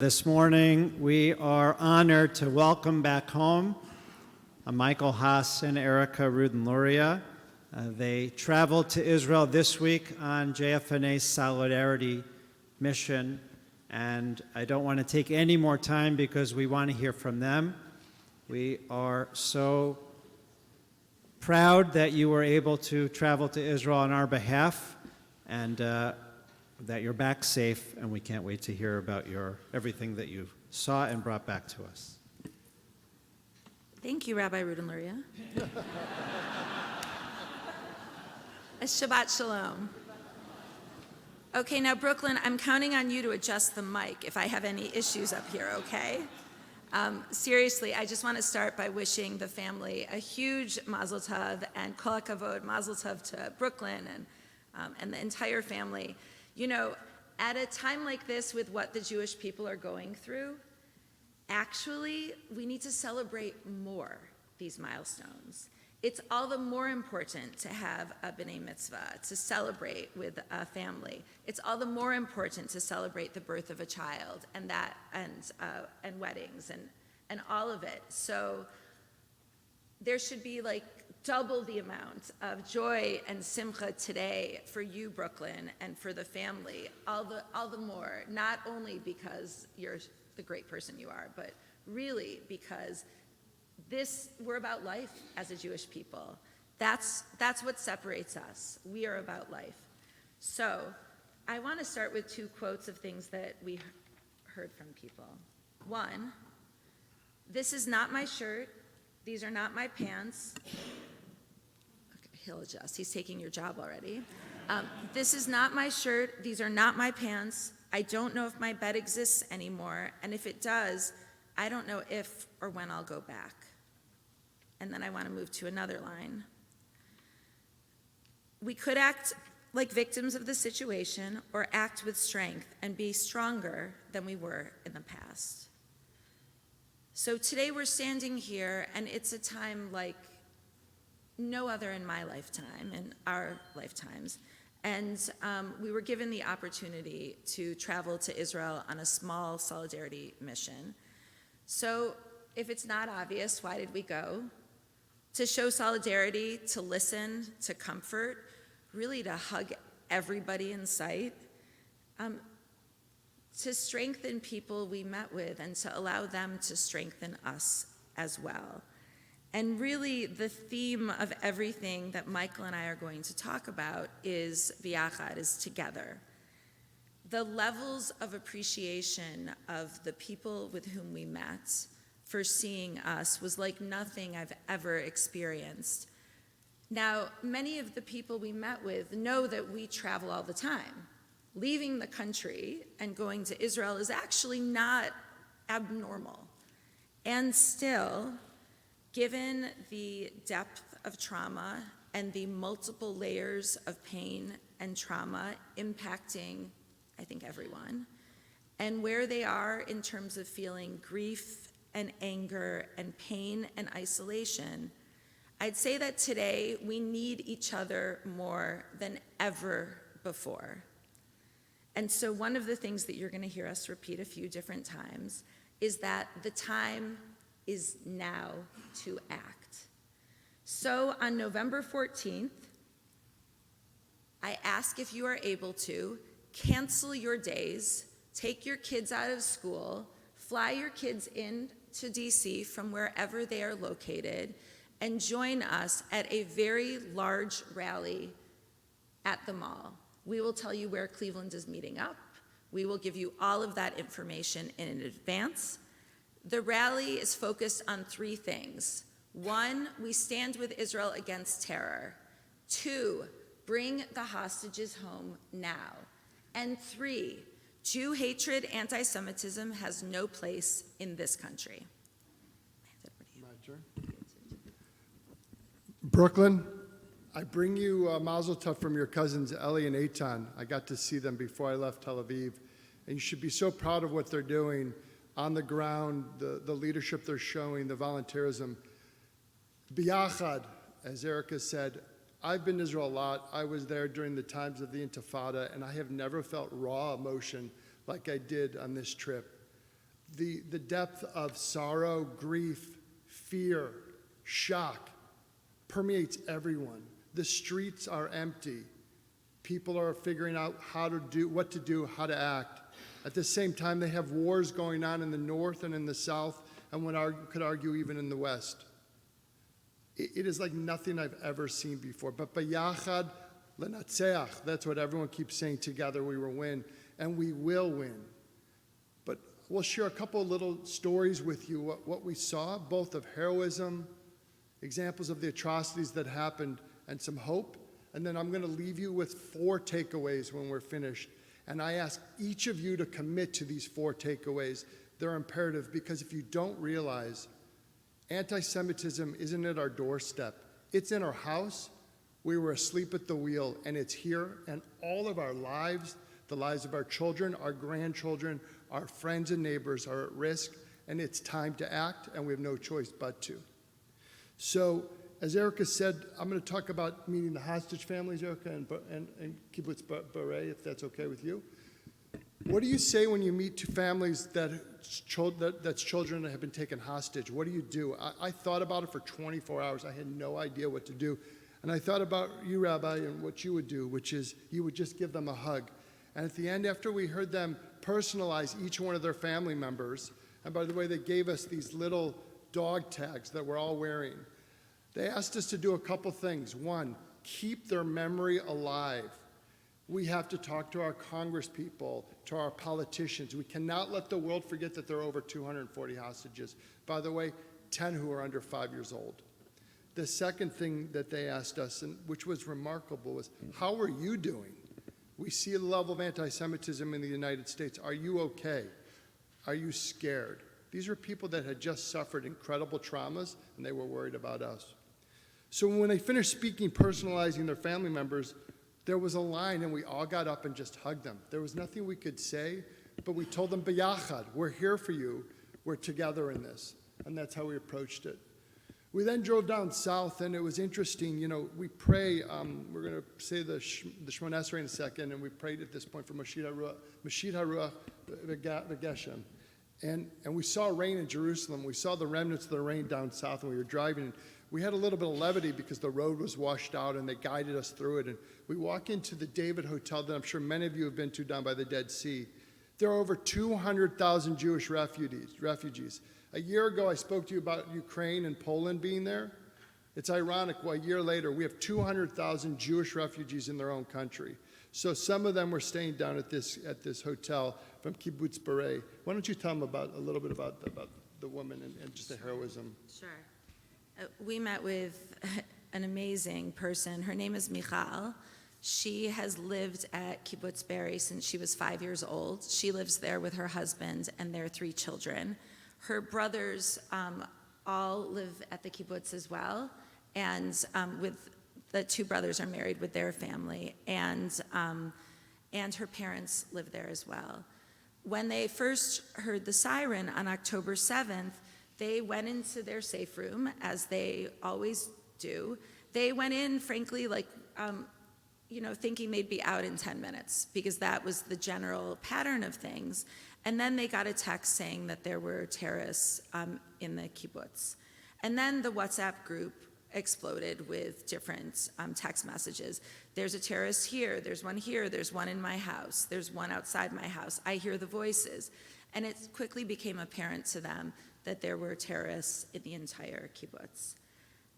This morning, we are honored to welcome back home Michael, Haas, and Erika Rudin-Luria. They traveled to Israel this week on JFNA's Solidarity mission, and I don't want to take any more time because we want to hear from them. We are so proud that you were able to travel to Israel on our behalf, and that you're back safe, and we can't wait to hear about everything that you saw and brought back to us. Thank you, Rabbi Rudin-Luria. Shabbat Shalom. Okay, now Brooklyn, I'm counting on you to adjust the mic if I have any issues up here, okay? Seriously, I just want to start by wishing the family a huge mazel tov and kol hakavod, mazel tov to Brooklyn and the entire family. You know, at a time like this with what the Jewish people are going through, actually, we need to celebrate more these milestones. It's all the more important to have a b'nai mitzvah, to celebrate with a family. It's all the more important to celebrate the birth of a child and weddings and all of it. So there should be like double the amount of joy and simcha today for you, Brooklyn, and for the family, all the more, not only because you're the great person you are, but really because we're about life as a Jewish people. That's what separates us. We are about life. So I want to start with two quotes of things that we heard from people. One, "This is not my shirt. These are not my pants." He'll adjust. He's taking your job already. "This is not my shirt. These are not my pants. I don't know if my bed exists anymore. And if it does, I don't know if or when I'll go back." And then I want to move to another line. "We could act like victims of the situation or act with strength and be stronger than we were in the past." So today we're standing here, and it's a time like no other in my lifetime, in our lifetimes. And we were given the opportunity to travel to Israel on a small solidarity mission. So if it's not obvious, why did we go? To show solidarity, to listen, to comfort, really to hug everybody in sight, to strengthen people we met with and to allow them to strengthen us as well. And really, the theme of everything that Michael and I are going to talk about is v'yachad, is together. The levels of appreciation of the people with whom we met for seeing us was like nothing I've ever experienced. Now, many of the people we met with know that we travel all the time. Leaving the country and going to Israel is actually not abnormal. And still, given the depth of trauma and the multiple layers of pain and trauma impacting, I think, everyone, and where they are in terms of feeling grief and anger and pain and isolation, I'd say that today we need each other more than ever before. And so one of the things that you're going to hear us repeat a few different times is that the time is now to act. So on November 14th, I ask if you are able to cancel your days, take your kids out of school, fly your kids in to DC from wherever they are located, and join us at a very large rally at the mall. We will tell you where Cleveland is meeting up. We will give you all of that information in advance. The rally is focused on three things. One, we stand with Israel against terror. Two, bring the hostages home now. And three, Jew hatred, anti-Semitism has no place in this country. My turn. Brooklyn, I bring you mazel tov from your cousins Ellie and Eitan. I got to see them before I left Tel Aviv, and you should be so proud of what they're doing on the ground, the leadership they're showing, the volunteerism. B'yachad, as Erika said, I've been to Israel a lot. I was there during the times of the Intifada, and I have never felt raw emotion like I did on this trip. the depth of sorrow, grief, fear, shock permeates everyone. The streets are empty. People are figuring out what to do, how to act. At the same time, they have wars going on in the north and in the south, and could argue even in the west. It is like nothing I've ever seen before. But bayachad lenatzeach, that's what everyone keeps saying, together we will win, and we will win. But we'll share a couple of little stories with you, what we saw, both of heroism, examples of the atrocities that happened, and some hope. And then I'm going to leave you with 4 takeaways when we're finished. And I ask each of you to commit to these 4 takeaways. They're imperative, because if you don't realize, anti-Semitism isn't at our doorstep. It's in our house. We were asleep at the wheel, and it's here. And all of our lives, the lives of our children, our grandchildren, our friends and neighbors are at risk, and it's time to act, and we have no choice but to. So, as Erika said, I'm going to talk about meeting the hostage families, Erika, and Kibbutz Beret, if that's okay with you. What do you say when you meet 2 families that's children that have been taken hostage? What do you do? I thought about it for 24 hours. I had no idea what to do. And I thought about you, Rabbi, and what you would do, which is you would just give them a hug. And at the end, after we heard them personalize each one of their family members, and by the way, they gave us these little dog tags that we're all wearing. They asked us to do a couple things. 1, keep their memory alive. We have to talk to our congresspeople, to our politicians. We cannot let the world forget that there are over 240 hostages. By the way, 10 who are under 5 years old. The second thing that they asked us, and which was remarkable, was, how are you doing? We see a level of anti-Semitism in the United States. Are you okay? Are you scared? These are people that had just suffered incredible traumas, and they were worried about us. So when they finished speaking, personalizing their family members, there was a line, and we all got up and just hugged them. There was nothing we could say, but we told them, B'yachad, we're here for you. We're together in this. And that's how we approached it. We then drove down south, and it was interesting. You know, we pray. We're going to say the Shemona Esrei in a second, and we prayed at this point for Mashid Haruach V'Geshem. And we saw rain in Jerusalem. We saw the remnants of the rain down south, and we were driving. We had a little bit of levity because the road was washed out, and they guided us through it. And we walk into the David Hotel that I'm sure many of you have been to down by the Dead Sea. There are over 200,000 Jewish refugees. A year ago, I spoke to you about Ukraine and Poland being there. It's ironic, a year later, we have 200,000 Jewish refugees in their own country. So some of them were staying down at this hotel from Kibbutz Beret. Why don't you tell them a little bit about the woman and just the heroism? Sure. We met with an amazing person. Her name is Michale. She has lived at Kibbutz Beret since she was 5 years old. She lives there with her husband and their 3 children. Her brothers all live at the kibbutz as well, and with the 2 brothers are married with their family, and her parents live there as well. When they first heard the siren on October 7th, they went into their safe room, as they always do. They went in, frankly, thinking they'd be out in 10 minutes, because that was the general pattern of things. And then they got a text saying that there were terrorists in the kibbutz. And then the WhatsApp group exploded with different text messages. There's a terrorist here, there's one in my house, there's one outside my house, I hear the voices. And it quickly became apparent to them that there were terrorists in the entire kibbutz.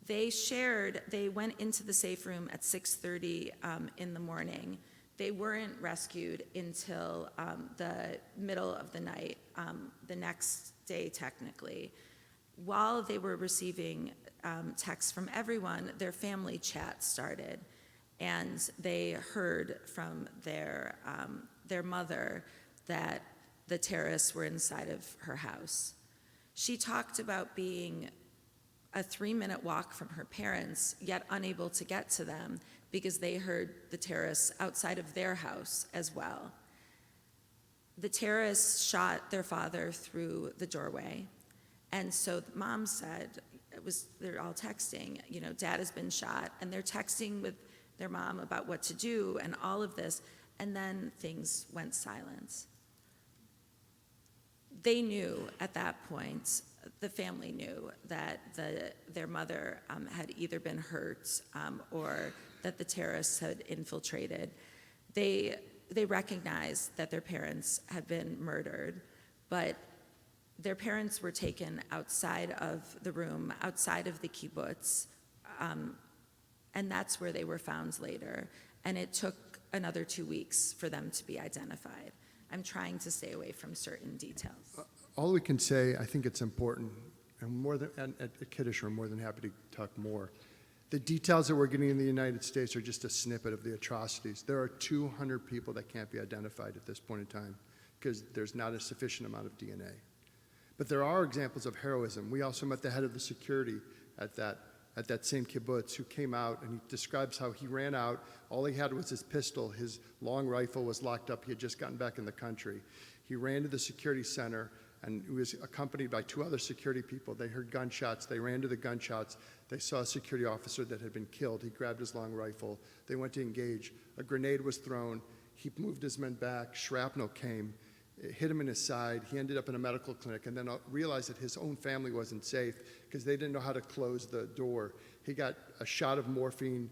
They went into the safe room at 6:30 in the morning. They weren't rescued until the middle of the night, the next day technically. While they were receiving texts from everyone, their family chat started, and they heard from their mother that the terrorists were inside of her house. She talked about being a 3-minute walk from her parents, yet unable to get to them because they heard the terrorists outside of their house as well. The terrorists shot their father through the doorway, and so the mom said, they're all texting, Dad has been shot, and they're texting with their mom about what to do and all of this, and then things went silent. they knew at that point, the family knew that their mother had either been hurt or that the terrorists had infiltrated. They recognized that their parents had been murdered, but their parents were taken outside of the room, outside of the kibbutz, and that's where they were found later. And it took another 2 weeks for them to be identified. I'm trying to stay away from certain details. All we can say, I think it's important, and at Kiddush, we're more than happy to talk more. The details that we're getting in the United States are just a snippet of the atrocities. There are 200 people that can't be identified at this point in time because there's not a sufficient amount of DNA. But there are examples of heroism. We also met the head of the security at that same kibbutz who came out, and he describes how he ran out. All he had was his pistol. His long rifle was locked up. He had just gotten back in the country. He ran to the security center, and he was accompanied by 2 other security people. They heard gunshots. They ran to the gunshots. They saw a security officer that had been killed. He grabbed his long rifle. They went to engage. A grenade was thrown. He moved his men back. Shrapnel came. It hit him in his side. He ended up in a medical clinic and then realized that his own family wasn't safe because they didn't know how to close the door. He got a shot of morphine,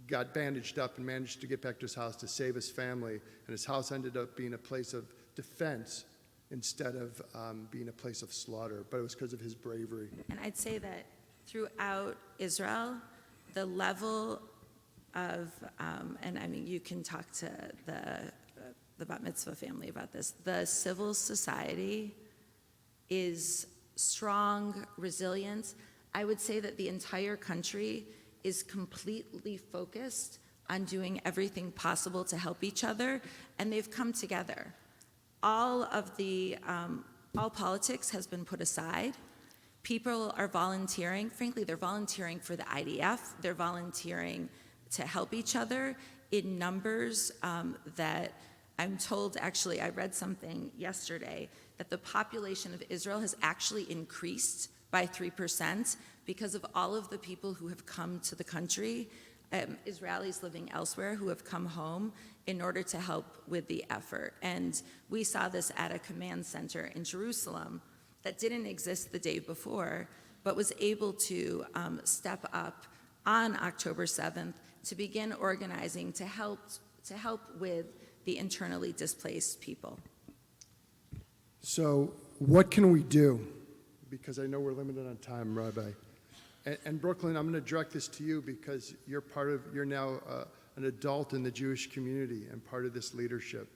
got bandaged up, and managed to get back to his house to save his family. And his house ended up being a place of defense instead of being a place of slaughter. But it was because of his bravery. And I'd say that throughout Israel, the level of, and I mean, you can talk to the bat mitzvah family about this, the civil society is strong, resilient. I would say that the entire country is completely focused on doing everything possible to help each other, and they've come together. All politics has been put aside. People are volunteering. Frankly, they're volunteering for the IDF. They're volunteering to help each other in numbers that I'm told, actually, I read something yesterday, that the population of Israel has actually increased by 3% because of all of the people who have come to the country, Israelis living elsewhere who have come home in order to help with the effort. And we saw this at a command center in Jerusalem that didn't exist the day before, but was able to step up on October 7th to begin organizing to help with the internally displaced people. So what can we do? Because I know we're limited on time, Rabbi. And Brooklyn, I'm going to direct this to you because you're now an adult in the Jewish community and part of this leadership.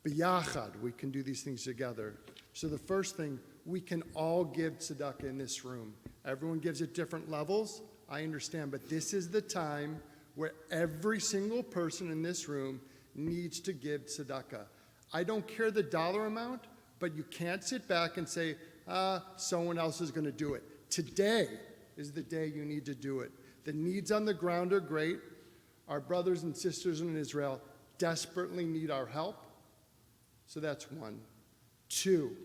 B'yachad, we can do these things together. So the first thing, we can all give tzedakah in this room. Everyone gives at different levels, I understand, but this is the time where every single person in this room needs to give tzedakah. I don't care the dollar amount, but you can't sit back and say, someone else is going to do it. Today is the day you need to do it. The needs on the ground are great. Our brothers and sisters in Israel desperately need our help. So that's 1. 2,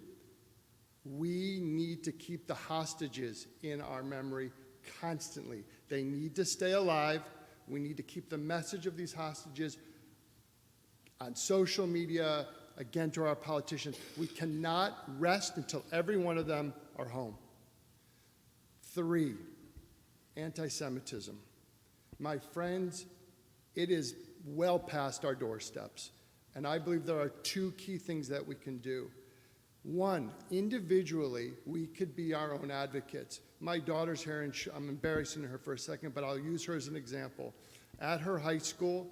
we need to keep the hostages in our memory constantly. They need to stay alive. We need to keep the message of these hostages on social media, again, to our politicians. We cannot rest until every one of them are home. 3, anti-Semitism. My friends, it is well past our doorsteps, and I believe there are 2 key things that we can do. 1, individually, we could be our own advocates. My daughter's here, and I'm embarrassing her for a second, but I'll use her as an example. At her high school,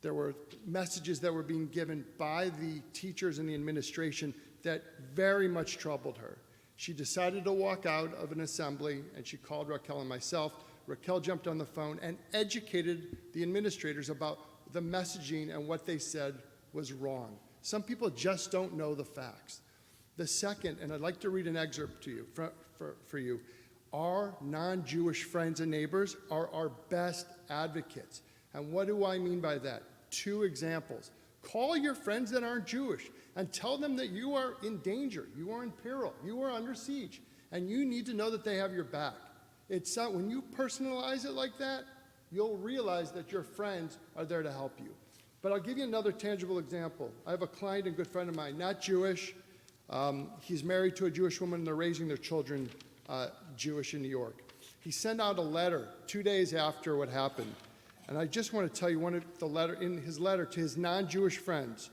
there were messages that were being given by the teachers and the administration that very much troubled her. She decided to walk out of an assembly, and she called Raquel and myself. Raquel jumped on the phone and educated the administrators about the messaging and what they said was wrong. Some people just don't know the facts. The second, and I'd like to read an excerpt to you, for you, our non-Jewish friends and neighbors are our best advocates. And what do I mean by that? 2 examples. Call your friends that aren't Jewish and tell them that you are in danger, you are in peril, you are under siege, and you need to know that they have your back. It's when you personalize it like that, you'll realize that your friends are there to help you. But I'll give you another tangible example. I have a client and good friend of mine, not Jewish, He's married to a Jewish woman, and they're raising their children Jewish in New York. He sent out a letter 2 days after what happened. And I just want to tell you in his letter to his non-Jewish friends,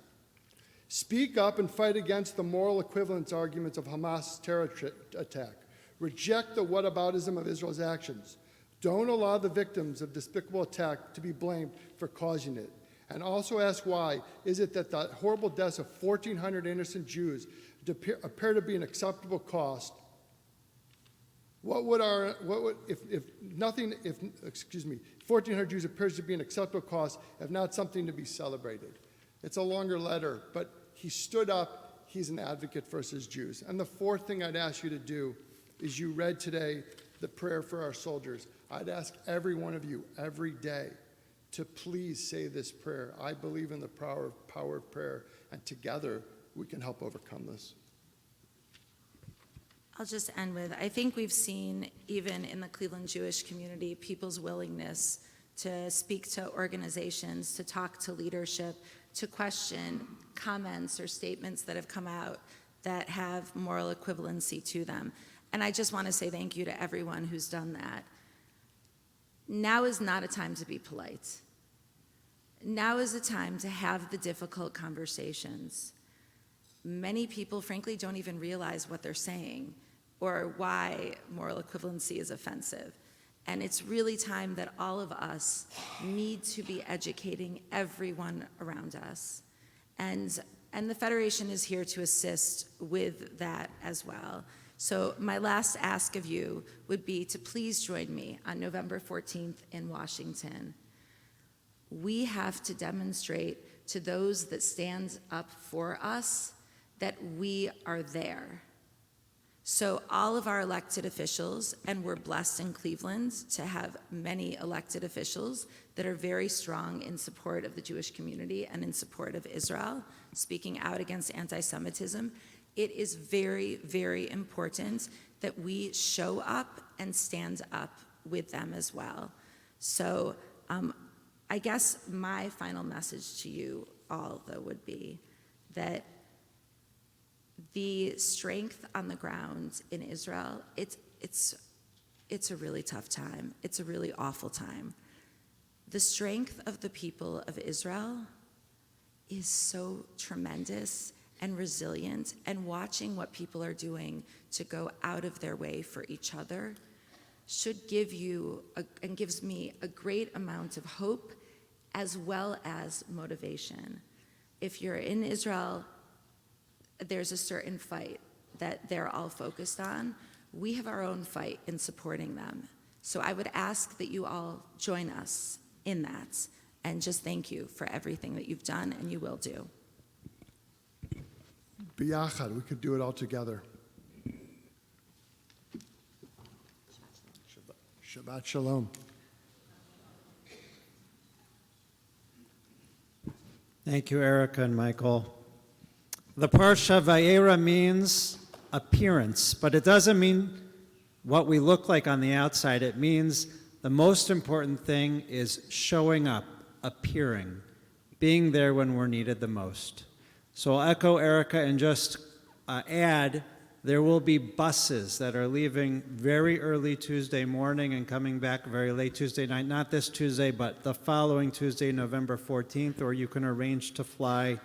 speak up and fight against the moral equivalence arguments of Hamas' terror attack. Reject the whataboutism of Israel's actions. Don't allow the victims of despicable attack to be blamed for causing it. And also ask why is it that the horrible deaths of 1,400 innocent Jews appear to be an acceptable cost? What would if 1,400 Jews appears to be an acceptable cost, if not something to be celebrated? It's a longer letter, but he stood up. He's an advocate for us as Jews. And the fourth thing I'd ask you to do is you read today the prayer for our soldiers. I'd ask every one of you every day to please say this prayer. I believe in the power of prayer, and together we can help overcome this. I'll just end with, I think we've seen, even in the Cleveland Jewish community, people's willingness to speak to organizations, to talk to leadership, to question comments or statements that have come out that have moral equivalency to them. And I just want to say thank you to everyone who's done that. Now is not a time to be polite. Now is a time to have the difficult conversations. Many people, frankly, don't even realize what they're saying or why moral equivalency is offensive. And it's really time that all of us need to be educating everyone around us. And the Federation is here to assist with that as well. So my last ask of you would be to please join me on November 14th in Washington. We have to demonstrate to those that stand up for us that we are there. So all of our elected officials, and we're blessed in Cleveland to have many elected officials that are very strong in support of the Jewish community and in support of Israel, speaking out against anti-Semitism. It is very, very important that we show up and stand up with them as well. So I guess my final message to you all, though, would be that the strength on the ground in Israel, it's a really tough time. It's a really awful time. The strength of the people of Israel is so tremendous and resilient, and watching what people are doing to go out of their way for each other should give you and gives me a great amount of hope as well as motivation. If you're in Israel, there's a certain fight that they're all focused on. We have our own fight in supporting them. So I would ask that you all join us in that, and just thank you for everything that you've done and you will do. Biyachad, we could do it all together. Shabbat Shalom. Thank you, Erika and Michael. The Parsha Vayera means appearance, but it doesn't mean what we look like on the outside. It means the most important thing is showing up, appearing, being there when we're needed the most. So I'll echo Erika and just add, there will be buses that are leaving very early Tuesday morning and coming back very late Tuesday night, not this Tuesday, but the following Tuesday, November 14th, or you can arrange to fly.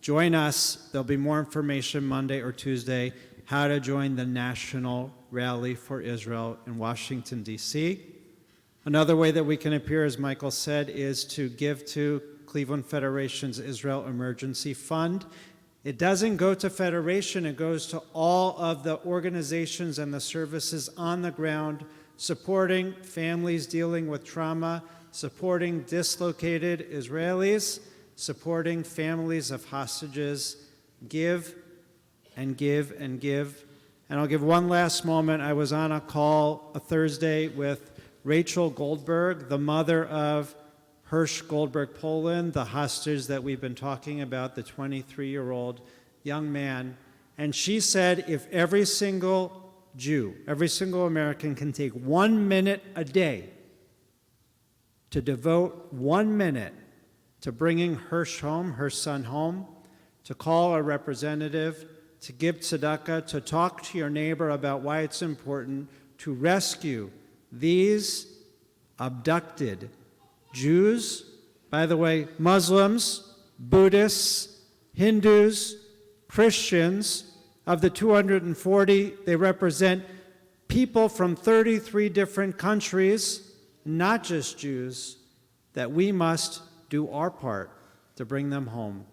Join us. There'll be more information Monday or Tuesday, how to join the National Rally for Israel in Washington, D.C. Another way that we can appear, as Michael said, is to give to Cleveland Federation's Israel Emergency Fund. It doesn't go to Federation, it goes to all of the organizations and the services on the ground, supporting families dealing with trauma, supporting dislocated Israelis, supporting families of hostages. Give and give and give. And I'll give one last moment. I was on a call a Thursday with Rachel Goldberg, the mother of Hirsch Goldberg Poland, the hostage that we've been talking about, the 23-year-old young man. And she said if every single Jew, every single American can take 1 minute a day to devote 1 minute to bringing Hirsch home, her son home, to call a representative, to give tzedakah, to talk to your neighbor about why it's important to rescue these abducted Jews, by the way, Muslims, Buddhists, Hindus, Christians. Of the 240, they represent people from 33 different countries, not just Jews, that we must do our part to bring them home.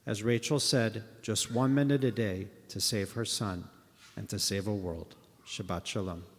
As Rachel said, just 1 minute a day to save her son and to save a world. Shabbat Shalom.